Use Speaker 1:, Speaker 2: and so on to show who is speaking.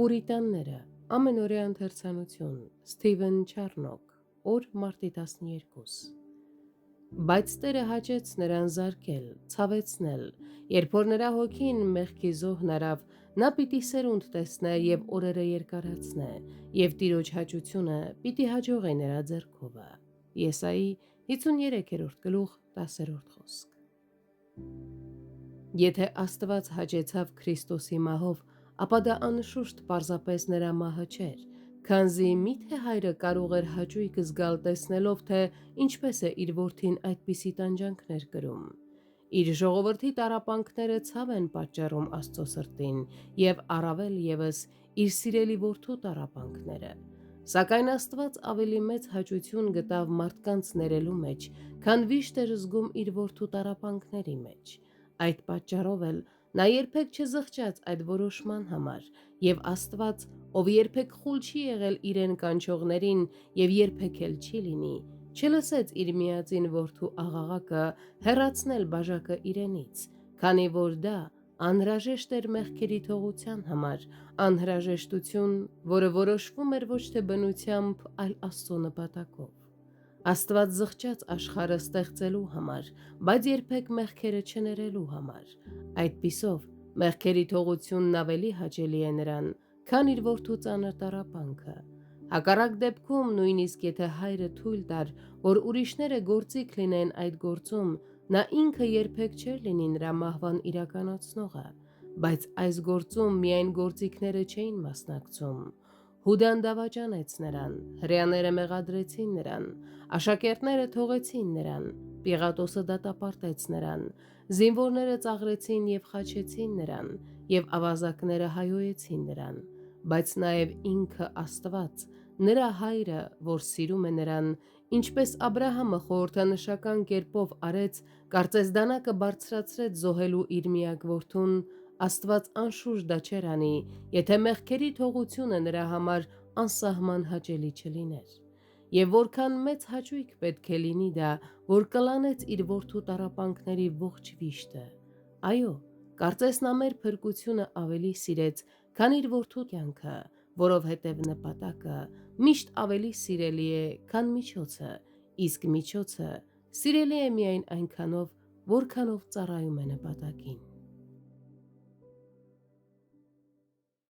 Speaker 1: Պուրիտանները, ամենօրյա ընթերցանություն, Սթիվեն Չարնոկ, օր մարտի 12։ Բայց Տերը հաճեց նրան զարկել, ցավեցնել, երբ որ նրա հոգին մեղքի զոհն արավ, նա պիտի սերունդ տեսնե և օրերը երկարացնե, և Տիրոջ հաճությունը պիտի հաջողի նրա ձեռքովը։ Եսայի 53:10 խոսք։ Եթե Աստված հաճեցավ Քրիստոսի մահով, ապա դա անշուշտ պարզապես նրա մահը չէր, քանզի միթե Հայրը կարող էր հաճույք զգալ տեսնելով, թե ինչպես է իր որդին այդպիսի տանջանքներ կրում։ Իր ժողովրդի տառապանքները ցավ են պատճառում Աստծո սրտին, և առավել ևս իր սիրելի որդու տառապանքները։ Սակայն Աստված ավելի մեծ հաճություն գտավ մարդկանց ներելու մեջ, քան վիշտ էր զգում իր որդու տառապանքների մեջ։ Այդ պատճառով էլ նա երբեք չզղջաց այդ որոշման համար, և Աստված, ով երբեք խուլ չի եղել իրեն կանչողներին և երբեք էլ չի լինի, չլսեց իր միածին որդու աղաղակը հեռացնել բաժակը իրենից, քանի որ դա անհրաժեշտ էր մեղքերի թողության համար, անհրաժեշտություն, որը որոշվում էր ոչ թե բնությամբ, այլ Աստծո նպատակով։ Աստված զղջաց աշխարհը ստեղծելու համար, բայց երբեք մեղքերը չներելու համար։ Այդպիսով, մեղքերի թողությունն ավելի հաճելի է նրան, քան իր որդու ծանր տառապանքը։ Հակառակ դեպքում, նույնիսկ եթե Հայրը թույլ տար, որ ուրիշները գործիք լինեն այդ գործում, նա ինքը երբեք չէր լինի նրա մահվան իրականացնողը, բայց այս գործում միայն գործիքները չէին մասնակցում։ Հուդան դավաճանեց նրան, հրեաները մեղադրեցին նրան, աշակերտները թողեցին նրան, Պիղատոսը դատապարտեց նրան, զինվորները ծաղրեցին և խաչեցին նրան, և ավազակները հայհոյեցին նրան, բայց նաև ինքը Աստված, նրա Հայրը, որ սիրում է նրան, ինչպես Աբրահամը խորհրդանշական կերպով արեց, կարծես դանակը բարձրացրեց զոհելու իր միակ որդուն, Աստված անշուշտ դա չէր անի, եթե մեղքերի թողությունը նրա համար անսահման հաճելի չլիներ։ Եվ որքան մեծ հաճույք պետք է լինի դա, որ կլանեց իր որդու տառապանքների ողջ վիշտը։ Այո, կարծես նա մեր փրկությունը ավելի սիրեց, քան իր որդու կյանքը, որովհետև նպատակը միշտ ավելի սիրելի է, քան միջոցը, իսկ միջոցը սիրելի է միայն այնքանով, որքանով ծառայում է նպատակին։